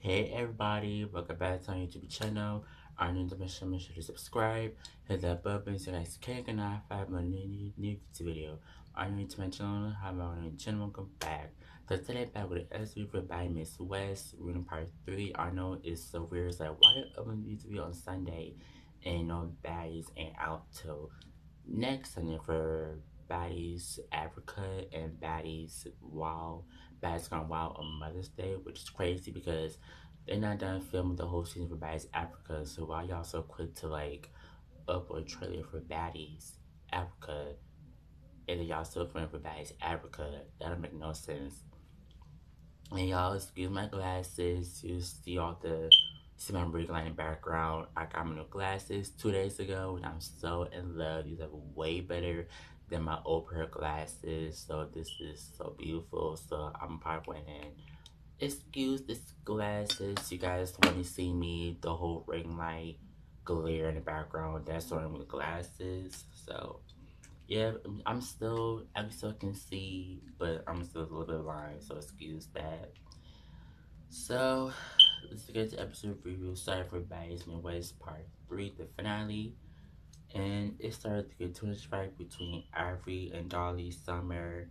Hey everybody, welcome back to our YouTube channel. Our new mission, make sure to subscribe, hit that button so you guys can connect 5 million new YouTube video. Our new to my channel, how about our new channel, welcome back. So today back with an SB for by Miss West, reading part 3. I know it's so weird, it's like why uploading YouTube video on Sunday and no baddies ain't out till next Sunday for Baddies Africa and Baddies Wow. Baddies Gone Wild on Mother's Day, which is crazy because they're not done filming the whole season for Baddies Africa. So why y'all so quick to like upload a trailer for Baddies Africa and then y'all still filming for Baddies Africa? That don't make no sense. And y'all excuse my glasses. You see all the see my ring light in the background. I got my new glasses 2 days ago and I'm so in love. These are way better than my old pair of glasses. So this is so beautiful. So I'm probably wearing excuse this glasses. You guys want to see me the whole ring light glare in the background. That's what I'm with glasses. So yeah, I still can see, but I'm still a little bit blind, so excuse that. So, let's get to episode review. Sorry for Baddies Midwest Part 3, the finale. And it started to get too much fight between Ivory and Dolly Summer,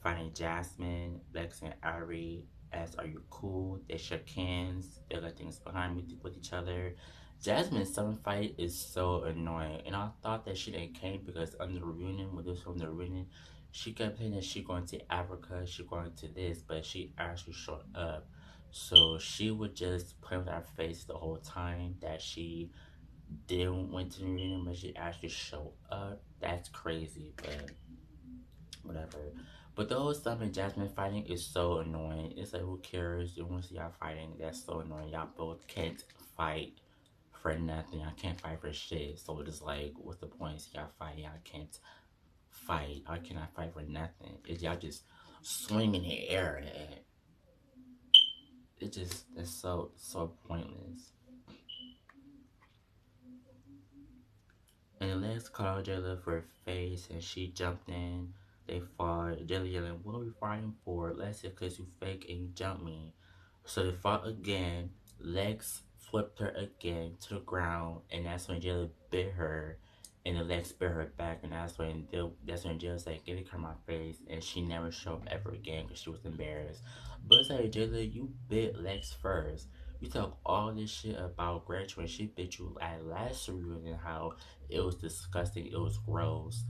finding Jasmine, Lex and Ivory asked, "Are you cool?" They shook hands, they let things behind with each other. Jasmine's summer fight is so annoying, and I thought that she didn't came because under the reunion, when this was from the reunion, she kept saying that she going to Africa, she going to this, but she actually showed up. So she would just play with our face the whole time that she didn't went to the reunion, but she actually showed up. That's crazy, but whatever. But the whole Summer and Jasmine fighting is so annoying. It's like, who cares? You want to see y'all fighting? That's so annoying. Y'all both can't fight for nothing. I can't fight for shit. So it's like, what's the point? Y'all fighting? I can't fight. I cannot fight for nothing. It's y'all just swing in the air and it just it's so pointless. And Lex called Jayla for her face and she jumped in. They fought. Jayla yelling, "What are we fighting for?" Lex said, "Because you fake and you jumped me." So they fought again. Lex flipped her again to the ground, and that's when Jayla bit her, and then Lex bit her back, and that's when Jayla said, "Get it from my face," and she never showed up ever again because she was embarrassed. But it's like, Jayla, you bit Lex first. You talk all this shit about Gretchen when she bit you at last reunion, how it was disgusting, it was gross,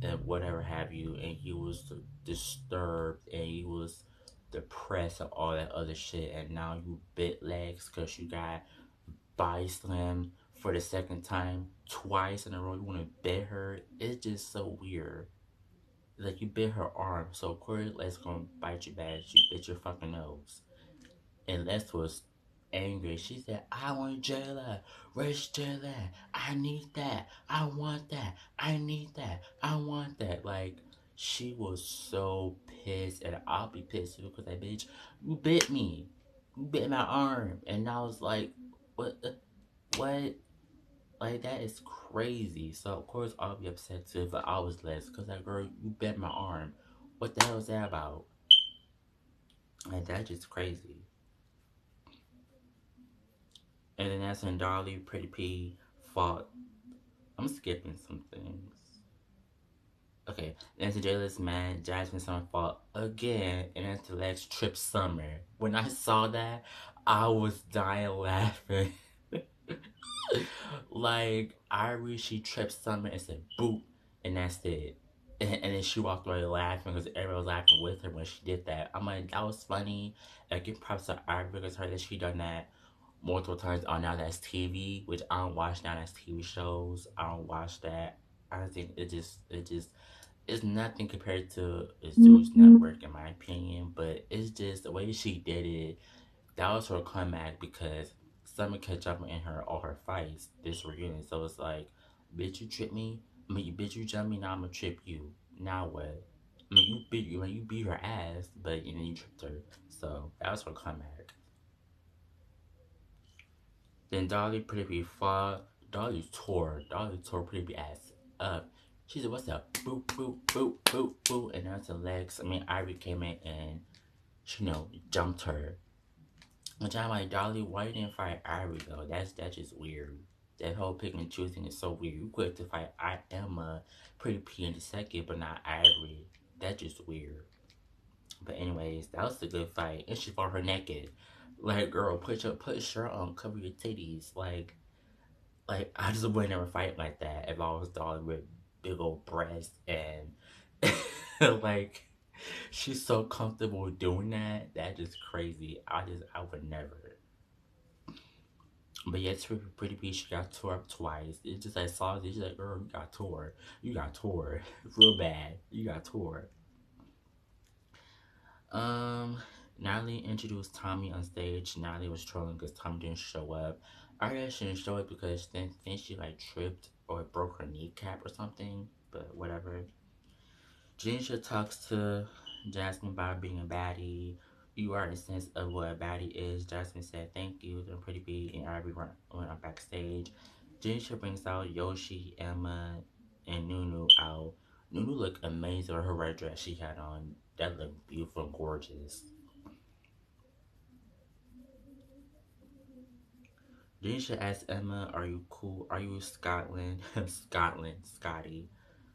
and whatever have you, and he was disturbed, and he was depressed and all that other shit, and now you bit Legs because you got body slammed for the second time twice in a row. You want to bit her? It's just so weird. Like, you bit her arm, so of course Legs gonna bite you bad. She bit your fucking nose, and Les was angry. She said, "I want Jayla. Where's Jayla? I need that. I want that. I need that. I want that." Like, she was so pissed, and I'll be pissed too because that bitch, you bit me. You bit my arm. And I was like, what? Like, that is crazy. So, of course, I'll be upset too if I was Les because that girl, you bit my arm. What the hell is that about? Like, that's just crazy. And then that's when Dolly, Pretty P fought. I'm skipping some things. Okay, Nancy Jayla's man, Jasmine Summer fought again, and Nancy Lex tripped Summer. When I saw that, I was dying laughing. Like, Irie, she tripped Summer and said, "Boop," and that's it. And then she walked away laughing because everyone was laughing with her when she did that. I'm like, that was funny. Like, give props to Irie because her that she done that multiple times on Now That's TV, which I don't watch Now That's TV shows. I don't watch that. I think it's nothing compared to Zeus Network in my opinion, but it's just the way she did it. That was her comeback because Summer kept jumping in her all her fights this reunion. So it's like, bitch, you trip me. I mean, bitch, you jump me. Now I'm gonna trip you. Now what? I mean, you beat her ass, but then you tripped her. So that was her comeback. Then Dolly Pretty fought. Dolly tore Pretty ass up. She said, "What's up?" Boop, boop, boop, boop, boop. And that's the legs. I mean, Ivy came in and she, jumped her. Which I'm like, Dolly, why you didn't fight Ivory though? That's just weird. That whole pick and choosing is so weird. You quit to fight I Emma, Pretty P in the second, but not Ivory. That's just weird. But anyways, that was a good fight. And she fought her naked. Like, girl, put a shirt on, cover your titties. Like I just would never fight like that if I was Dolly with big old breasts and like she's so comfortable doing that. That just crazy. I would never. But yeah, it's pretty P. She got tore up twice. It's just like salty. She's like, girl, you got tore. You got tore. Real bad. You got tore. Um, Natalie introduced Tommy on stage. Natalie was trolling because Tommy didn't show up. I guess she didn't show up because then she like tripped or broke her kneecap or something. But whatever. Janisha talks to Jasmine about being a baddie. You are a sense of what a baddie is. Jasmine said thank you. Then Pretty B and Abby went up backstage. Janisha brings out Yoshi, Emma, and Nunu out. Nunu looked amazing with her red dress she had on. That looked beautiful and gorgeous. Janisha asked Emma, are you cool? Are you Scotland? Scotty.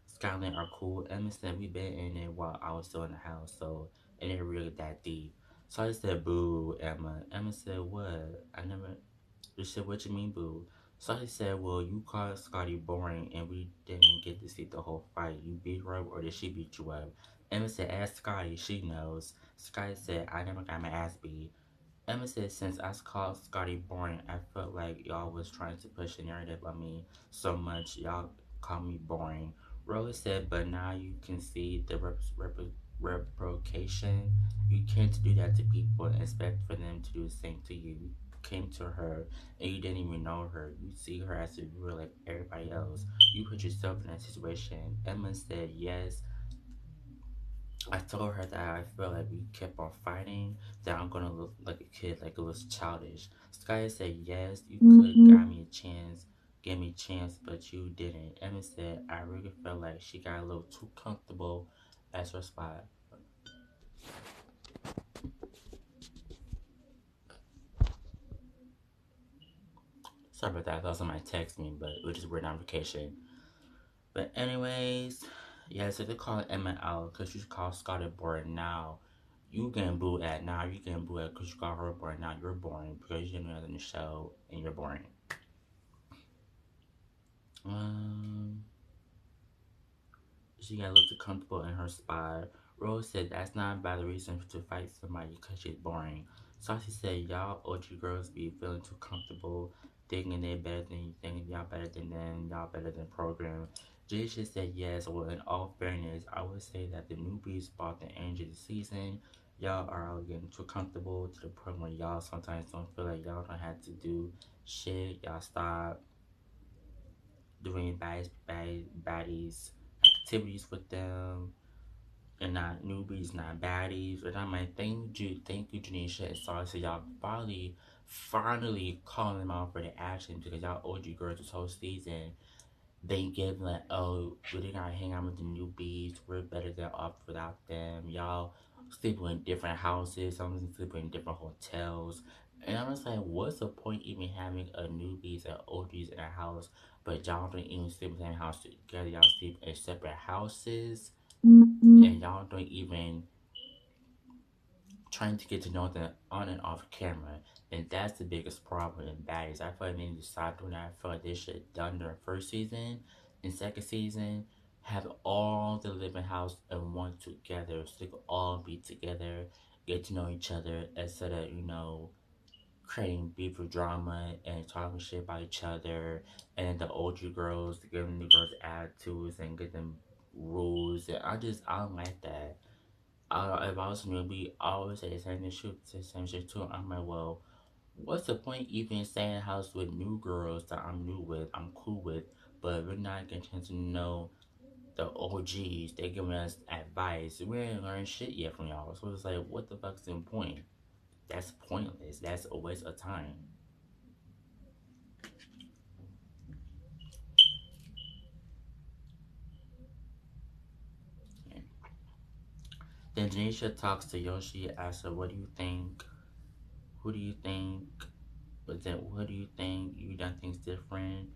Scotland are cool. Emma said we been in it while I was still in the house, so it ain't really that deep. So I said, boo, Emma. Emma said, what? I never. She said, what you mean, boo? So I said, well, you called Scotty boring and we didn't get to see the whole fight. You beat her up or did she beat you up? Emma said, ask Scotty, she knows. Scotty said, I never got my ass beat. Emma said, since I called Scotty boring, I felt like y'all was trying to push the narrative on me so much. Y'all call me boring. Rose said, but now you can see the replication. You can't do that to people and expect for them to do the same to you. You came to her and you didn't even know her. You see her as if you were like everybody else. You put yourself in that situation. Emma said, yes, I told her that I felt like we kept on fighting, that I'm gonna look like a kid, like it was childish. Sky said, yes, you could got me a chance, give me a chance, but you didn't. Emma said, I really felt like she got a little too comfortable as her spot. Sorry about that, I thought somebody texted me, but it was just a weird notification. But anyways, yeah, so they call Emma out because she called Scotty boring now. You getting booed at now. You getting booed at because you call her boring now. You're boring because you didn't know in the show and you're boring. Um, she got a little too comfortable in her spot. Rose said that's not a valid reason to fight somebody because she's boring. Saucy said y'all OG girls be feeling too comfortable, thinking they better than you, thinking y'all better than them, y'all better than program. Jisha said yes. Well, in all fairness, I would say that the newbies bought the energy this season. Y'all are all getting too comfortable to the point where y'all sometimes don't feel like y'all don't have to do shit. Y'all stop doing baddies activities with them and not newbies, not baddies. And I'm like, thank you, Janisha and Sarah. So y'all finally calling them out for the action because y'all OG girls this whole season. They give like, oh, we did not hang out with the newbies. We're better than off without them. Y'all sleeping in different houses. Some of them sleeping in different hotels. And I'm just like, what's the point even having a newbies and OGs in a house, but y'all don't even sleep in the same house together? Y'all sleep in separate houses, and y'all don't even trying to get to know them on and off camera. And that's the biggest problem in Baddies. I feel like they need to stop doing that. I feel like they should have done their first season and second season. Have all the living house and one together so they could all be together, get to know each other instead of, creating beef or drama and talking shit about each other and the older girls giving the girls attitudes and get them rules. And I don't like that. If I was a newbie, I always say the same shit too. I'm like, well, what's the point even staying in the house with new girls that I'm new with, I'm cool with, but we're not getting a chance to know the OGs. They giving us advice. We ain't learned shit yet from y'all. So it's like, what the fuck's the point? That's pointless. That's a waste of time. Yeah. Then Janisha talks to Yoshi, asks her, what do you think? who do you think, but then what do you think you done things different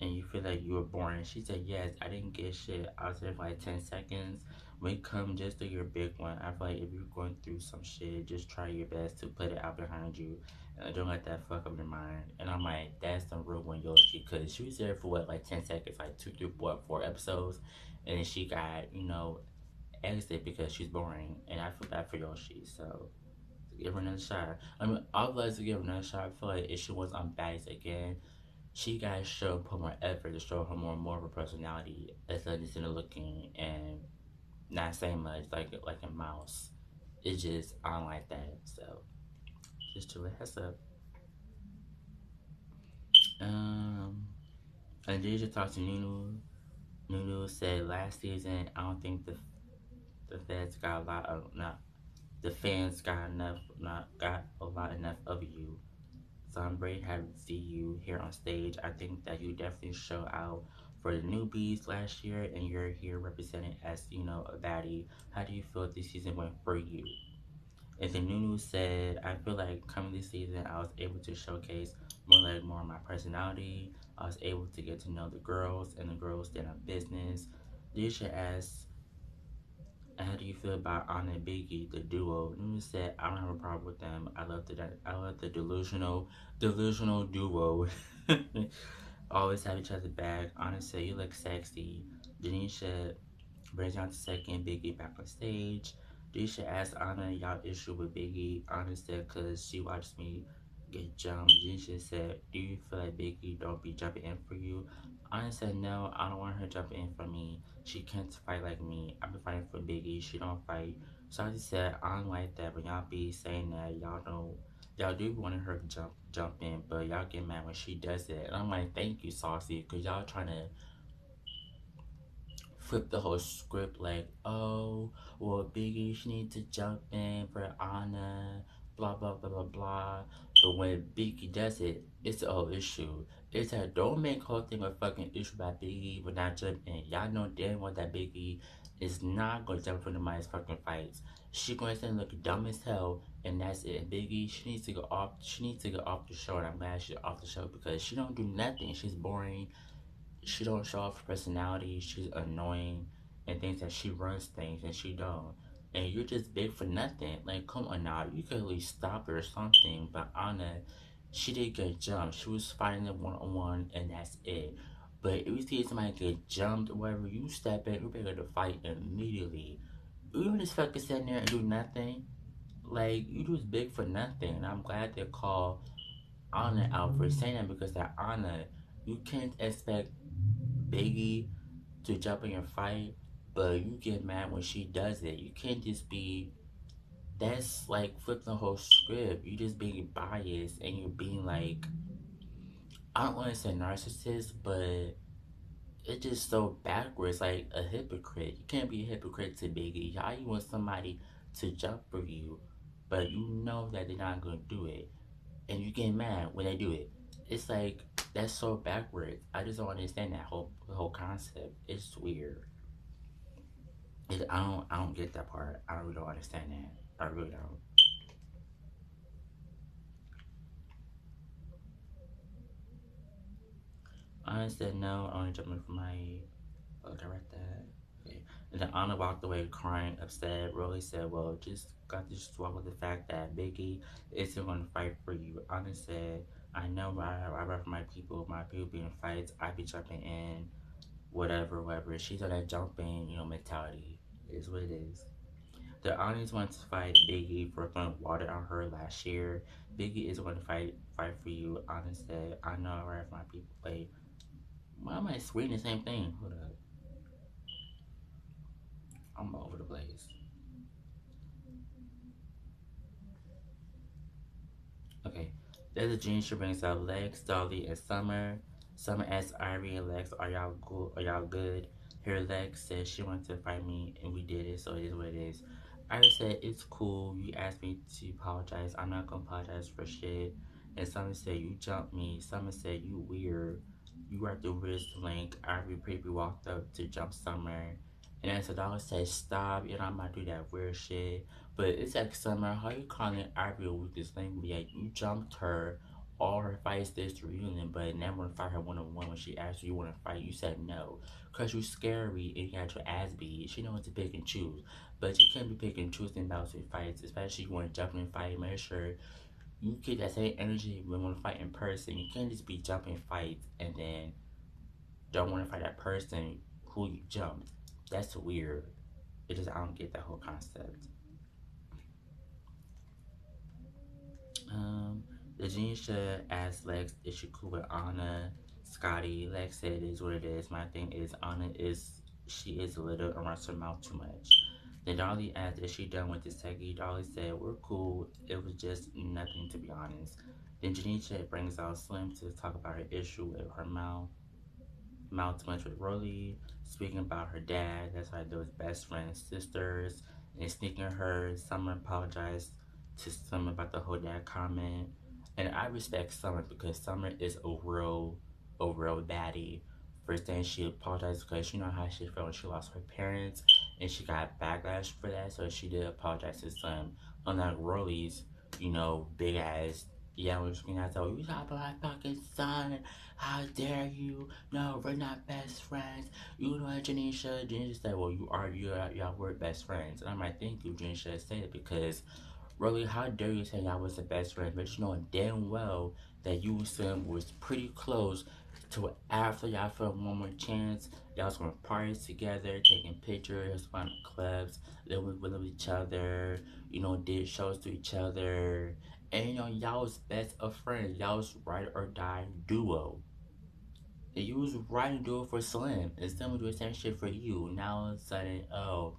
and you feel like you were boring? She said, yes, I didn't get shit. I was there for like 10 seconds. When you come, just do your big one. I feel like if you're going through some shit, just try your best to put it out behind you. And don't let that fuck up your mind. And I'm like, that's the real one, Yoshi. Because she was there for what, like 10 seconds, like two, three, what, 4 episodes. And then she got, exit because she's boring. And I feel bad for Yoshi. So give her another shot. I mean, I would like to give her another shot. I feel like if she was on Baddies again, she got to show put more effort to show her more of her personality instead of just looking and not saying much like a mouse. It's just I don't like that. So just to a heads up. Um, and did you talk to Nunu? Nunu said last season I don't think the feds got a lot of not the fans got enough not got a lot enough of you. So I'm very happy to see you here on stage. I think that you definitely show out for the newbies last year, and you're here representing as a baddie. How do you feel this season went for you? And then Nunu said, I feel like coming this season, I was able to showcase more of my personality. I was able to get to know the girls, and the girls stand on business. Disha asked, how do you feel about Anna and Biggie, the duo? Nunu said, I don't have a problem with them. I love the delusional duo. Always have each other back. Anna said, you look sexy. Janisha brings down to second, Biggie back on stage. Janisha asked Anna, y'all issue with Biggie. Anna said, cause she watched me get jumped. Janisha said, do you feel like Biggie don't be jumping in for you? Anna said, no, I don't want her jumping in for me. She can't fight like me. I've been fighting for Biggie. She don't fight. Shawty said, I don't like that, but y'all be saying that y'all do want her to jump in, but y'all get mad when she does it. And I'm like, thank you, Saucy, because y'all trying to flip the whole script like, oh, well, Biggie, she need to jump in for Anna, blah, blah, blah, blah, blah. But when Biggie does it, it's a whole issue. It's that don't make whole thing a fucking issue about Biggie but not jump in. Y'all know damn well that Biggie is not going to jump for the minus fucking fights. She going to stand look dumb as hell, and that's it. And Biggie, she needs to go off. She needs to go off the show, and I'm glad she's off the show because she don't do nothing. She's boring. She don't show off her personality. She's annoying and thinks that she runs things and she don't. And you're just big for nothing. Like, come on now. You could at least stop her or something. But Anna, she did get jumped. She was fighting it one on one and that's it. But if you see somebody get jumped or whatever, you step in, you're better to fight immediately. You don't just fucking sit there and do nothing. Like, you just big for nothing. And I'm glad they call Anna out for saying that because that Anna, you can't expect Biggie to jump in your fight, but you get mad when she does it. You can't just be. That's like flip the whole script. You just being biased and you're being like, I don't want to say narcissist, but it's just so backwards, like a hypocrite. You can't be a hypocrite to Biggie. How you want somebody to jump for you, but you know that they're not gonna do it, and you get mad when they do it. It's like that's so backwards. I just don't understand that whole concept. It's weird. I don't get that part. I really don't understand that. I really don't. I said no. I only jumping for my. Okay, right there. Okay. And then Anna walked away crying, upset. Rolly said, "Well, just got to swallow the fact that Biggie isn't going to fight for you." Anna said, "I know I rap for my people be in fights. I be jumping in, whatever. She's on that jumping, mentality. It is what it is." The audience wants to fight Biggie for throwing water on her last year. Biggie is going to fight for you. Anna said, I know I rap for my people. Wait, why am I reading the same thing? Hold up. I'm all over the place. Okay. There's a gene she brings out Lex, Dolly, and Summer. Summer asks Irie and Lex, are y'all good? Are y'all good? Here Lex says she wanted to fight me and we did it, so it is what it is. Irie said, it's cool. You asked me to apologize. I'm not gonna apologize for shit. And Summer said, you jumped me. Summer said, you weird. You are the weirdest link. Irie Pretty walked up to jump Summer. And then Sadala said, stop, I'm not do that weird shit. But it's like Summer, how you calling Ivory with this thing? Be like, you jumped her, all her fights this reunion, but never want to fight her one-on-one when she asked you want to fight. You said no. Because you're scary and you got your ass beat. She knows to pick and choose. But you can't be picking and choosing battles and fights, especially you want to jump in and fight. Make sure you keep that same energy when you want to fight in person. You can't just be jumping fights and then don't want to fight that person who you jumped. That's weird. I don't get that whole concept. The Janisha asked Lex is she cool with Anna. Scotty, Lex said it is what it is. My thing is she is a little and runs her mouth too much. Then Dolly asked is she done with the Segi. Dolly said we're cool. It was just nothing to be honest. Then Janisha brings out Slim to talk about her issue with her mouth too much with Rolly, speaking about her dad. That's why they was best friends, sisters, and sneaking her. Summer apologized to Summer about the whole dad comment. And I respect Summer because Summer is a real baddie. First thing she apologized because you know how she felt when she lost her parents and she got backlash for that, so she did apologize to Slim. Unlike Rolly's, big ass yelling scream out, so you talk about my fucking son. How dare you? No, we're not best friends. You know what, Janisha? Janisha said, well, y'all were best friends. And I'm like, thank you, Janisha, say it because really, how dare you say y'all was the best friends, but you know damn well that you and Sam was pretty close to after y'all felt one more chance. Y'all was going to parties together, taking pictures, going to clubs, living with each other, did shows to each other. And y'all was best of friends. Y'all was ride or die duo. And you was ride and duo for Slim. And Slim would do the same shit for you. Now all of a sudden, oh,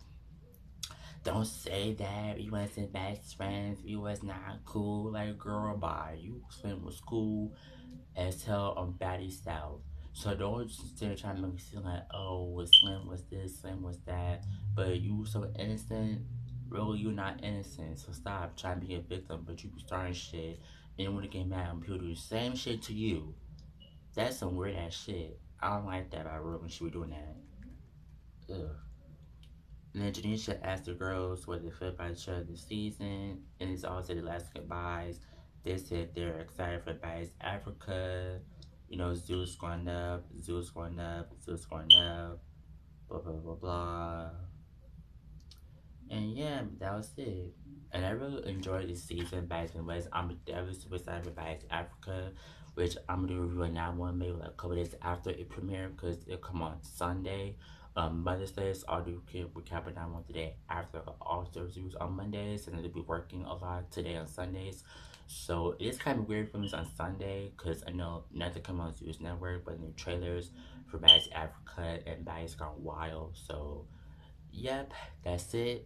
don't say that. We wasn't best friends. We was not cool. Like, girl, bye. You Slim was cool as hell on Baddies style. So don't just sit trying to make it seem like, oh, Slim was this, Slim was that. But you so innocent. Really, you're not innocent. So stop trying to be a victim. But you be starting shit. And you want to get mad when people do the same shit to you. That's some weird ass shit. I don't like that about Rue when she was doing that. Ugh. And then Janisha asked the girls what they feel about each other this season, and it's all said the last goodbyes. They said they're excited for Baddies Africa. Zeus going up, Zeus going up, Zeus going up, blah, blah, blah, blah. And yeah, that was it. And I really enjoyed this season, Baddies in West. I'm definitely super excited for Baddies Africa, which I'm going to review it now one, maybe like a couple days after it premiered, because it'll come on Sunday. Mother's Day, so I'll do recap it down one today after all the reviews on Mondays, and I'll be working a lot today on Sundays. So it's kind of weird for me on Sunday because I know nothing comes on Zeus Network, but new trailers for Baddies Africa and Baddies Gone Wild. So, yep, that's it.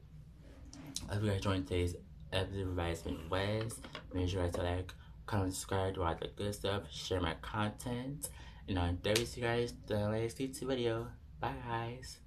I hope you guys enjoyed today's episode of Baddies in West. Make sure to like, comment, subscribe, do all the good stuff, share my content, and I'll see you guys in the next YouTube video. Bye, guys.